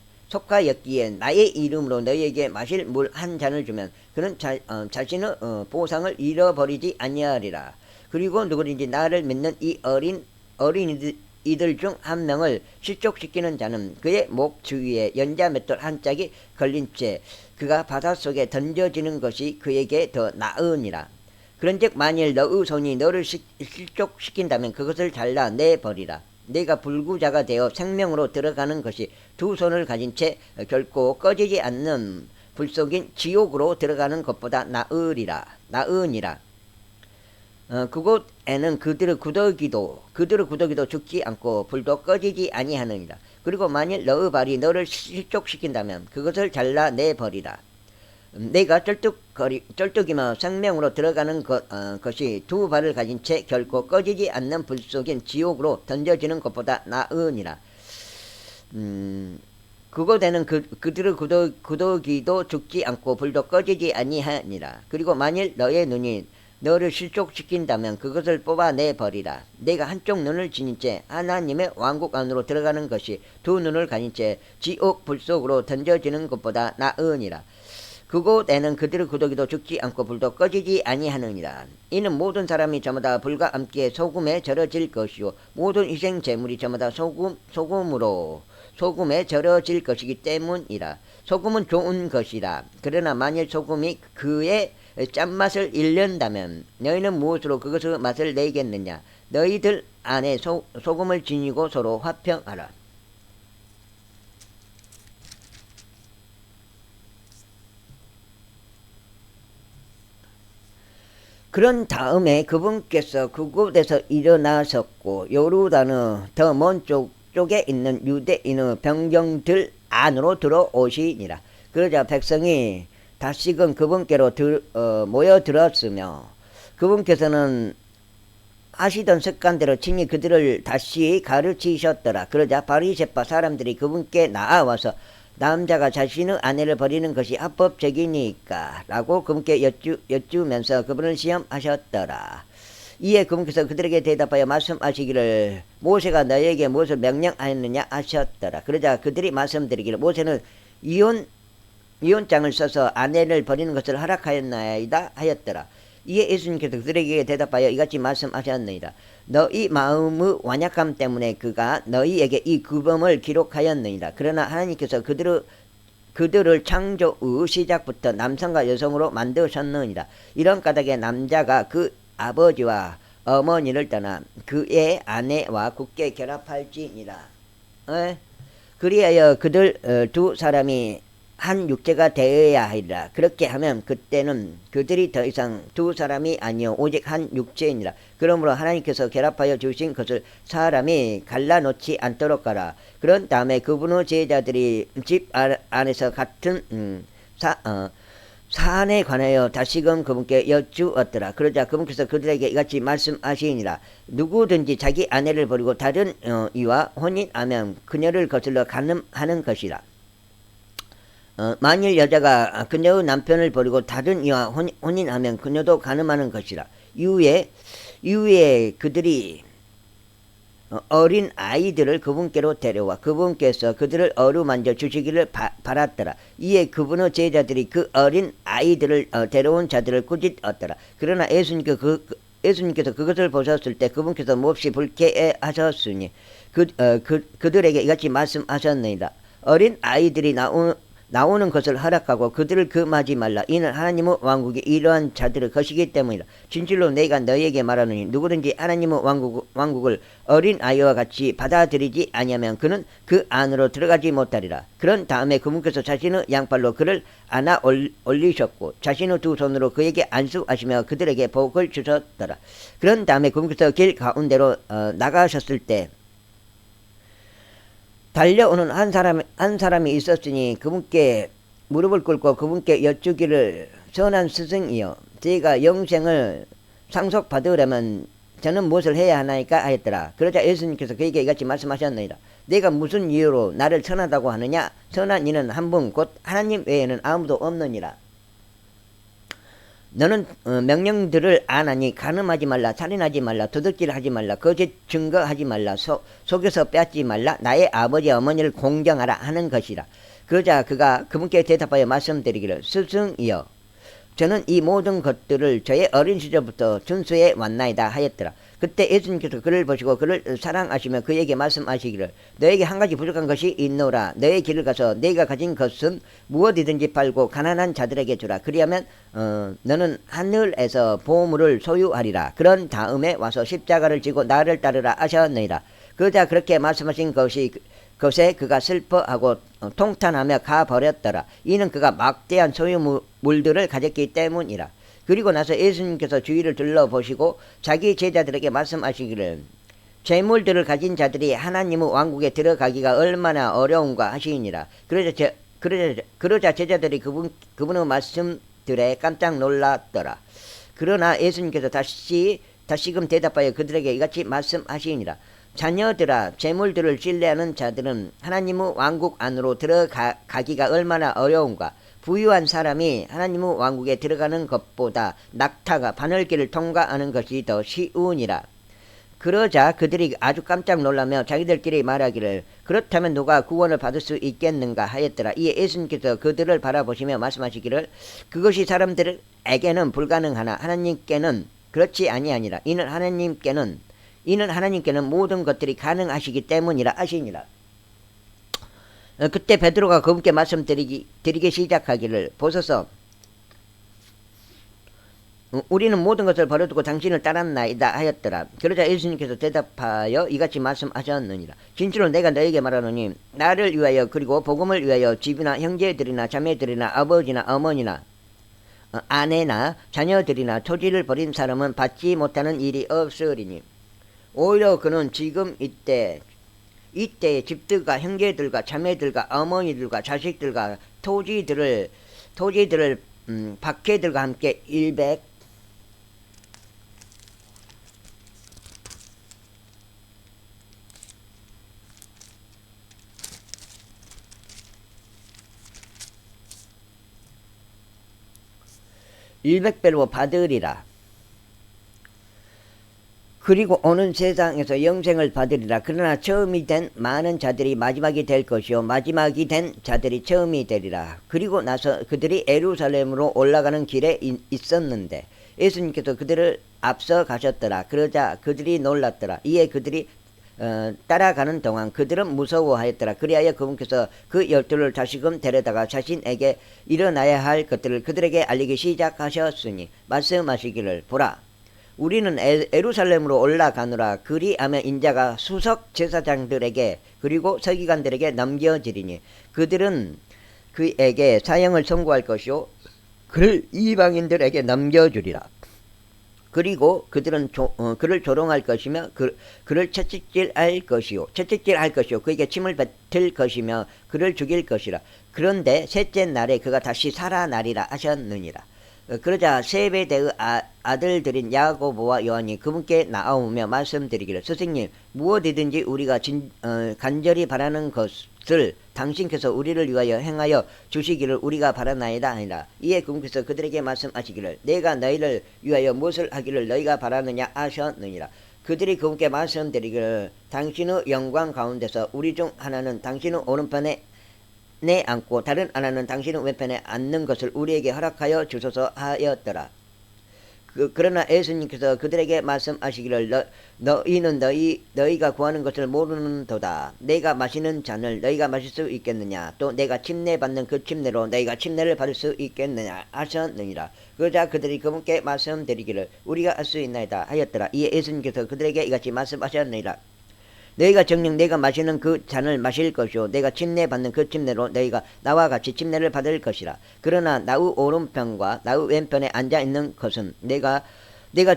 S1: 나의 이름으로 너희에게 마실 물 한 잔을 주면 그는 자신의 보상을 잃어버리지 아니하리라. 그리고 누구든지 나를 믿는 이 어린이들 중 한 명을 실족시키는 자는 그의 목 주위에 연자 맷돌 한 짝이 걸린 채 그가 바닷속에 던져지는 것이 그에게 더 나으니라. 그런즉 만일 너의 손이 너를 실족시킨다면 그것을 잘라 내버리라. 내가 불구자가 되어 생명으로 들어가는 것이 두 손을 가진 채 결코 꺼지지 않는 불속인 지옥으로 들어가는 것보다 나으니라. 그곳에는 그들의 구더기도 죽지 않고 불도 꺼지지 아니하느니라. 그리고 만일 너의 발이 너를 실족시킨다면 그것을 잘라내버리라. 내가 쩔뚝이며 생명으로 들어가는 것이 두 발을 가진 채 결코 꺼지지 않는 불속인 지옥으로 던져지는 것보다 나으니라. 그곳에는 그들의 구더기도 죽지 않고 불도 꺼지지 아니하니라. 그리고 만일 너의 눈이 너를 실족시킨다면 그것을 뽑아내버리라. 내가 한쪽 눈을 지닌 채 하나님의 왕국 안으로 들어가는 것이 두 눈을 가진 채 지옥 불속으로 던져지는 것보다 나으니라. 그곳에는 그들의 구더기도 죽지 않고 불도 꺼지지 아니하느니라. 이는 모든 사람이 저마다 불과 함께 소금에 절여질 것이요 모든 희생 제물이 저마다 소금에 절여질 것이기 때문이라. 소금은 좋은 것이라. 그러나 만일 소금이 그의 짠맛을 잃는다면 너희는 무엇으로 그것의 맛을 내겠느냐. 너희들 안에 소금을 지니고 서로 화평하라. 그런 다음에 그분께서 그곳에서 일어나셨고 요르단의 더 먼 쪽에 있는 유대인의 병정들 안으로 들어오시니라. 그러자 백성이 다시금 그분께로 모여들었으며 그분께서는 하시던 습관대로 친히 그들을 다시 가르치셨더라. 그러자 바리새파 사람들이 그분께 나아와서 남자가 자신의 아내를 버리는 것이 합법적이니까 라고 그분께 여쭈면서 그분을 시험하셨더라. 이에 그분께서 그들에게 대답하여 말씀하시기를 모세가 너희에게 무엇을 명령하였느냐 하셨더라. 그러자 그들이 말씀드리기를 모세는 이혼장을 써서 아내를 버리는 것을 허락하였나이다 하였더라. 이에 예수님께서 그들에게 대답하여 이같이 말씀하셨느니라. 너희 마음의 완약함 때문에 그가 너희에게 이 규범을 기록하였느니라. 그러나 하나님께서 그들을 창조의 시작부터 남성과 여성으로 만드셨느니라. 이런 까닭에 남자가 그 아버지와 어머니를 떠나 그의 아내와 굳게 결합할지니라. 그리하여 그들 두 사람이 한 육체가 되어야 하리라. 그렇게 하면 그때는 그들이 더 이상 두 사람이 아니요 오직 한 육체이니라. 그러므로 하나님께서 결합하여 주신 것을 사람이 갈라놓지 않도록 하라. 그런 다음에 그분의 제자들이 집 안에서 같은 사안에 관하여 다시금 그분께 여쭈었더라. 그러자 그분께서 그들에게 이같이 말씀하시니라. 누구든지 자기 아내를 버리고 다른 이와 혼인하면 그녀를 거슬러 간음하는 것이라. 만일 여자가 그녀의 남편을 버리고 다른 이와 혼인하면 그녀도 간음하는 것이라. 이후에 그들이 어린 아이들을 그분께로 데려와 그분께서 그들을 어루만져 주시기를 바랐더라. 이에 그분의 제자들이 그 어린 아이들을 데려온 자들을 꾸짖었더라. 그러나 예수님께서 그것을 보셨을 때 그분께서 몹시 불쾌해하셨으니 그들에게 이같이 말씀하셨느니라. 어린 아이들이 나오는 것을 허락하고 그들을 금하지 말라. 이는 하나님의 왕국이 이러한 자들의 것이기 때문이라. 진실로 내가 너희에게 말하노니 누구든지 하나님의 왕국을 어린 아이와 같이 받아들이지 아니하면 그는 그 안으로 들어가지 못하리라. 그런 다음에 그분께서 자신의 양팔로 그를 안아 올리셨고 자신의 두 손으로 그에게 안수하시며 그들에게 복을 주셨더라. 그런 다음에 그분께서 길 가운데로 나가셨을 때 달려오는 한 사람이 있었으니 그분께 무릎을 꿇고 그분께 여쭈기를 선한 스승이여 저희가 영생을 상속받으려면 저는 무엇을 해야 하나이까 하였더라. 그러자 예수님께서 그에게 이같이 말씀하셨느니라. 내가 무슨 이유로 나를 선하다고 하느냐. 선한 이는 한 분 곧 하나님 외에는 아무도 없느니라. 너는 명령들을 안 하니 간음하지 말라, 살인하지 말라, 도둑질하지 말라, 거짓 증거하지 말라, 속여서 빼앗지 말라, 나의 아버지 어머니를 공경하라 하는 것이라. 그러자 그가 그분께 대답하여 말씀드리기를 스승이여 저는 이 모든 것들을 저의 어린 시절부터 준수해 왔나이다 하였더라. 그때 예수님께서 그를 보시고 그를 사랑하시며 그에게 말씀하시기를 너에게 한 가지 부족한 것이 있노라. 너의 길을 가서 네가 가진 것은 무엇이든지 팔고 가난한 자들에게 주라. 그리하면 너는 하늘에서 보물을 소유하리라. 그런 다음에 와서 십자가를 지고 나를 따르라 하셨느니라. 그러자 그렇게 말씀하신 것에 그가 슬퍼하고 통탄하며 가버렸더라. 이는 그가 막대한 소유물들을 가졌기 때문이라. 그리고 나서 예수님께서 주위를 둘러보시고 자기 제자들에게 말씀하시기를 재물들을 가진 자들이 하나님의 왕국에 들어가기가 얼마나 어려운가 하시니라. 그러자 제자들이 그분의 말씀들에 깜짝 놀랐더라. 그러나 예수님께서 다시금 대답하여 그들에게 이같이 말씀하시니라. 자녀들아 재물들을 신뢰하는 자들은 하나님의 왕국 안으로 들어가기가 얼마나 어려운가. 부유한 사람이 하나님의 왕국에 들어가는 것보다 낙타가 바늘길을 통과하는 것이 더 쉬우니라. 그러자 그들이 아주 깜짝 놀라며 자기들끼리 말하기를 그렇다면 누가 구원을 받을 수 있겠는가 하였더라. 이에 예수님께서 그들을 바라보시며 말씀하시기를 그것이 사람들에게는 불가능하나 하나님께는 그렇지 아니하니라. 이는 하나님께는 모든 것들이 가능하시기 때문이라 하시니라. 그때 베드로가 그분께 말씀드리기 시작하기를 보소서 우리는 모든 것을 버려두고 당신을 따랐나이다 하였더라. 그러자 예수님께서 대답하여 이같이 말씀하셨느니라. 진실로 내가 너에게 말하노니 나를 위하여 그리고 복음을 위하여 집이나 형제들이나 자매들이나 아버지나 어머니나 아내나 자녀들이나 토지를 버린 사람은 받지 못하는 일이 없으리니 오히려 그는 지금 이때의 집들과 형제들과 자매들과 어머니들과 자식들과 토지들을 박해들과 함께 100배로 받으리라. 그리고 오는 세상에서 영생을 받으리라. 그러나 처음이 된 많은 자들이 마지막이 될 것이요 마지막이 된 자들이 처음이 되리라. 그리고 나서 그들이 예루살렘으로 올라가는 길에 있었는데 예수님께서 그들을 앞서 가셨더라. 그러자 그들이 놀랐더라. 이에 그들이 따라가는 동안 그들은 무서워하였더라. 그리하여 그분께서 그 12를 다시금 데려다가 자신에게 일어나야 할 것들을 그들에게 알리기 시작하셨으니 말씀하시기를 보라 우리는 예루살렘으로 올라가노라. 그리하면 인자가 수석 제사장들에게 그리고 서기관들에게 넘겨지리니 그들은 그에게 사형을 선고할 것이요 그를 이방인들에게 넘겨주리라. 그리고 그들은 그를 조롱할 것이며 그를 채찍질할 것이요 그에게 침을 뱉을 것이며 그를 죽일 것이라. 그런데 셋째 날에 그가 다시 살아나리라 하셨느니라. 그러자 세베대의 아들들인 야고보와 요한이 그분께 나오며 말씀드리기를 스승님 무엇이든지 우리가 간절히 바라는 것을 당신께서 우리를 위하여 행하여 주시기를 우리가 바라나이다 하니라. 이에 그분께서 그들에게 말씀하시기를 내가 너희를 위하여 무엇을 하기를 너희가 바라느냐 하셨느니라. 그들이 그분께 말씀드리기를 당신의 영광 가운데서 우리 중 하나는 당신의 오른편에 앉고 다른 하나는 당신의 왼편에 앉는 것을 우리에게 허락하여 주소서 하였더라. 그러나 예수님께서 그들에게 말씀하시기를 너희는 너희가 구하는 것을 모르는도다. 내가 마시는 잔을 너희가 마실 수 있겠느냐 또 내가 침례받는 그 침례로 너희가 침례를 받을 수 있겠느냐 하셨느니라. 그러자 그들이 그분께 말씀드리기를 우리가 알 수 있나이다 하였더라. 이에 예수님께서 그들에게 이같이 말씀하셨느니라. 너희가 정녕 내가 마시는 그 잔을 마실 것이요 내가 침례받는 그 침례로 너희가 나와 같이 침례를 받을 것이라. 그러나 나의 오른편과 나의 왼편에 앉아있는 것은 내가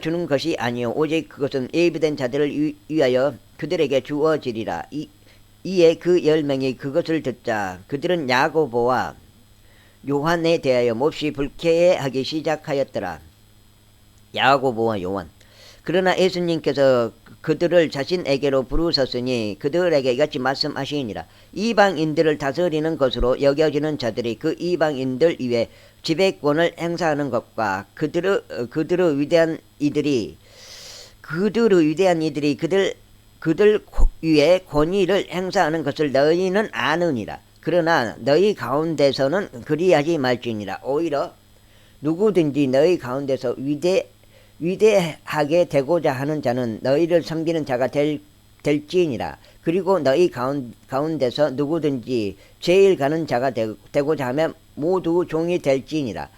S1: 주는 것이 아니요 오직 그것은 예비된 자들을 위하여 그들에게 주어지리라. 이에 그 10명이 그것을 듣자 그들은 야고보와 요한에 대하여 몹시 불쾌해하기 시작하였더라. 야고보와 요한. 그러나 예수님께서 그들을 자신에게로 부르셨으니 그들에게 이같이 말씀하시니라. 이방인들을 다스리는 것으로 여겨지는 자들이 그 이방인들 위에 지배권을 행사하는 것과 그들의 위대한 이들이 그들 위에 권위를 행사하는 것을 너희는 아느니라. 그러나 너희 가운데서는 그리하지 말지니라. 오히려 누구든지 너희 가운데서 위대하게 되고자 하는 자는 너희를 섬기는 자가 될지니라. 그리고 너희 가운데서 누구든지 제일 가는 자가 되고자 하면 모두 종이 될지니라.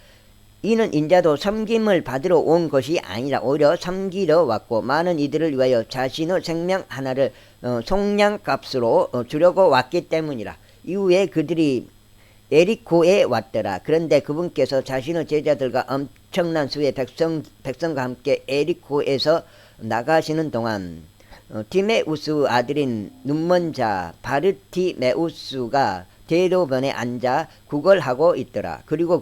S1: 이는 인자도 섬김을 받으러 온 것이 아니라 오히려 섬기러 왔고 많은 이들을 위하여 자신의 생명 하나를 속량값으로 주려고 왔기 때문이라. 이후에 그들이 에리코에 왔더라. 그런데 그분께서 자신의 제자들과 엄청난 수의 백성과 함께 에리코에서 나가시는 동안 디메우스 아들인 눈먼 자 바르티메우스가 대로변에 앉아 구걸하고 있더라. 그리고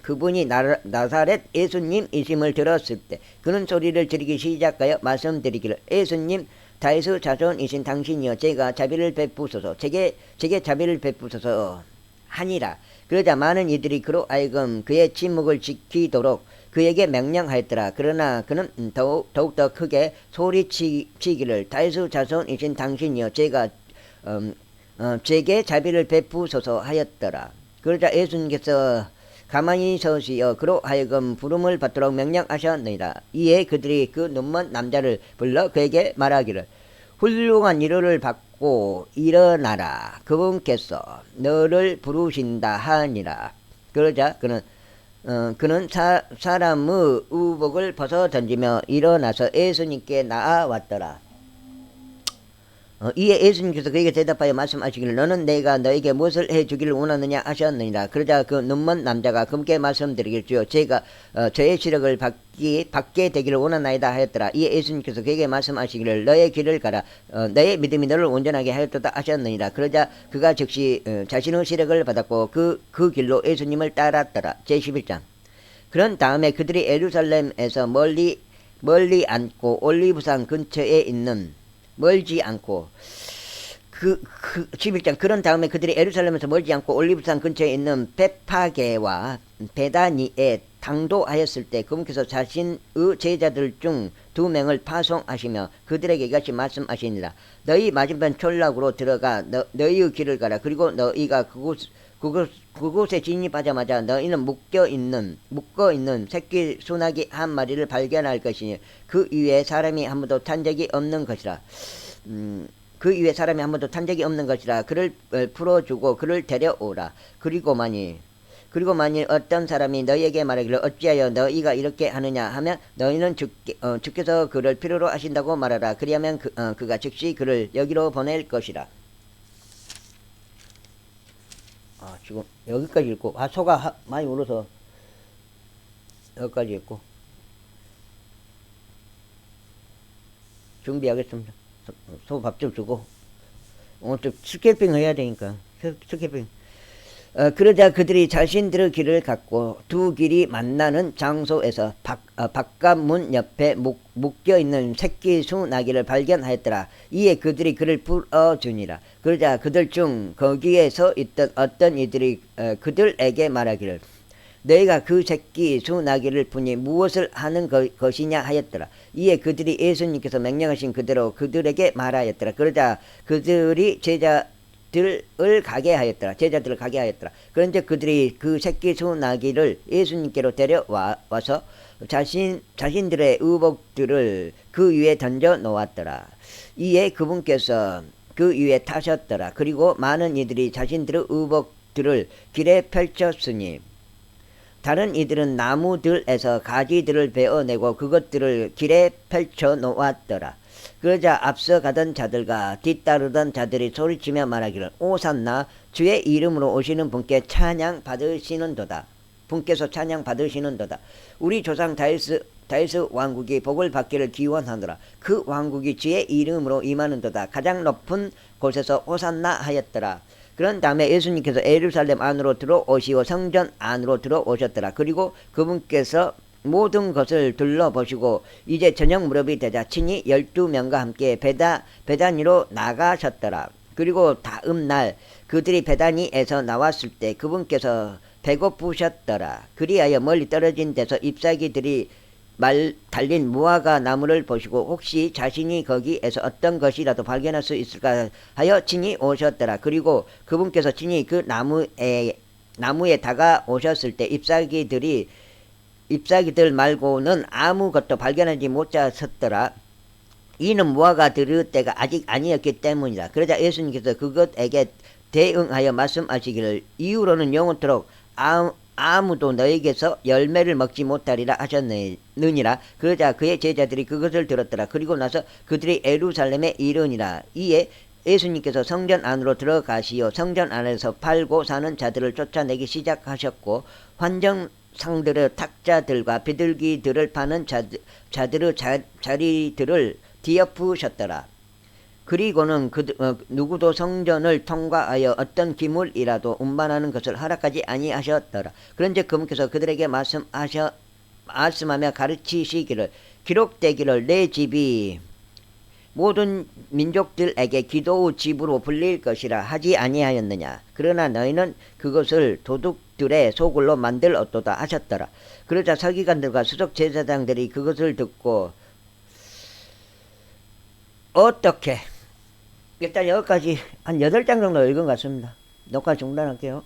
S1: 그분이 나사렛 예수님이심을 들었을 때 그는 소리를 지르기 시작하여 말씀드리기를 예수님 다윗의 자손이신 당신이여 제가 자비를 베푸소서 제게 자비를 베푸소서 하니라. 그러자 많은 이들이 그로 하여금 그의 침묵을 지키도록 그에게 명령하였더라. 그러나 그는 더욱더 크게 소리치기를 다윗의 자손이신 당신이여 제게 자비를 베푸소서 하였더라. 그러자 예수님께서 가만히 서시어 그로 하여금 부름을 받도록 명령하셨느니라. 이에 그들이 그 눈먼 남자를 불러 그에게 말하기를 훌륭한 위로를 받고 일어나라. 그분께서 너를 부르신다 하니라. 그러자 그는 사람의 의복을 벗어 던지며 일어나서 예수님께 나아왔더라. 이에 예수님께서 그에게 대답하여 말씀하시기를 너는 내가 너에게 무엇을 해주기를 원하느냐 하셨느니라. 그러자 그 눈먼 남자가 그분께 말씀드리길 주여 제가 저의 시력을 받게 되기를 원하나이다 하였더라. 이에 예수님께서 그에게 말씀하시기를 너의 길을 가라. 너의 믿음이 너를 온전하게 하였도다 하셨느니라. 그러자 그가 즉시 자신의 시력을 받았고 그 길로 예수님을 따랐더라. 제11장. 그런 다음에 그들이 예루살렘에서 멀리 앉고 올리브산 근처에 있는 멀지 않고 11장. 그런 다음에 그들이 예루살렘에서 멀지 않고 올리브산 근처에 있는 베파게와 베다니에 당도하였을 때 그분께서 자신의 제자들 중 2명을 파송하시며 그들에게 이같이 말씀하시니라. 너희 맞은편 촌락으로 들어가 너희의 길을 가라. 그리고 너희가 그곳에 진입하자마자 너희는 묶어 있는 새끼 소나기 한 마리를 발견할 것이니 그 위에 사람이 한 번도 탄 적이 없는 것이라. 그를 풀어주고 그를 데려오라. 그리고 만일 어떤 사람이 너희에게 말하기를 어찌하여 너희가 이렇게 하느냐 하면 너희는 주께서 그를 필요로 하신다고 말하라. 그리하면 그가 즉시 그를 여기로 보낼 것이라. 지금 여기까지 읽고 소가 많이 울어서 여기까지 읽고 준비하겠습니다. 소 밥 좀 주고 오늘 좀 스케이핑 해야 되니까 스케이핑. 그러자 그들이 자신들의 길을 갖고 두 길이 만나는 장소에서 바깥문 옆에 묶여있는 새끼 수나기를 발견하였더라. 이에 그들이 그를 풀어주니라. 그러자 그들 중 거기에 서 있던 어떤 이들이 그들에게 말하기를 너희가 그 새끼 수나기를 푸니 무엇을 하는 것이냐 하였더라. 이에 그들이 예수님께서 명령하신 그대로 그들에게 말하였더라. 그러자 그들이 제자들을 가게 하였더라. 그런데 그들이 그 새끼 수나기를 예수님께로 데려와서 자신들의 의복들을 그 위에 던져 놓았더라. 이에 그분께서 그 위에 타셨더라. 그리고 많은 이들이 자신들의 의복들을 길에 펼쳤으니 다른 이들은 나무들에서 가지들을 베어내고 그것들을 길에 펼쳐 놓았더라. 그러자 앞서 가던 자들과 뒤따르던 자들이 소리치며 말하기를 오산나 주의 이름으로 오시는 분께 찬양 받으시는도다. 우리 조상 다윗의 왕국이 복을 받기를 기원하노라. 그 왕국이 주의 이름으로 임하는도다. 가장 높은 곳에서 오산나 하였더라. 그런 다음에 예수님께서 예루살렘 안으로 들어오시고 성전 안으로 들어오셨더라. 그리고 그분께서 모든 것을 둘러보시고 이제 저녁 무렵이 되자 친히 12명과 함께 베다니로 나가셨더라. 그리고 다음 날 그들이 베다니에서 나왔을 때 그분께서 배고프셨더라. 그리하여 멀리 떨어진 데서 잎사귀들이 달린 무화과 나무를 보시고 혹시 자신이 거기에서 어떤 것이라도 발견할 수 있을까 하여 친히 오셨더라. 그리고 그분께서 친히 그 나무에 다가오셨을 때 잎사귀들 말고는 아무것도 발견하지 못하셨더라. 이는 무화과 들을 때가 아직 아니었기 때문이다. 그러자 예수님께서 그것에게 대응하여 말씀하시기를 이후로는 영원토록 아무도 너에게서 열매를 먹지 못하리라 하셨느니라. 그러자 그의 제자들이 그것을 들었더라. 그리고 나서 그들이 예루살렘에 이르니라. 이에 예수님께서 성전 안으로 들어가시어 성전 안에서 팔고 사는 자들을 쫓아내기 시작하셨고 환정상들의 탁자들과 비둘기들을 파는 자들의 자리들을 뒤엎으셨더라. 그리고는 누구도 성전을 통과하여 어떤 기물이라도 운반하는 것을 허락하지 아니하셨더라. 그런데 그분께서 그들에게 말씀하며 가르치시기를 기록되기를 모든 민족들에게 기도의 집으로 불릴 것이라 하지 아니하였느냐. 그러나 너희는 그것을 도둑들의 소굴로 만들었도다 하셨더라. 그러자 서기관들과 수석 제사장들이 그것을 듣고 어떻게 일단 여기까지 한 8장 정도 읽은 것 같습니다. 녹화 중단할게요.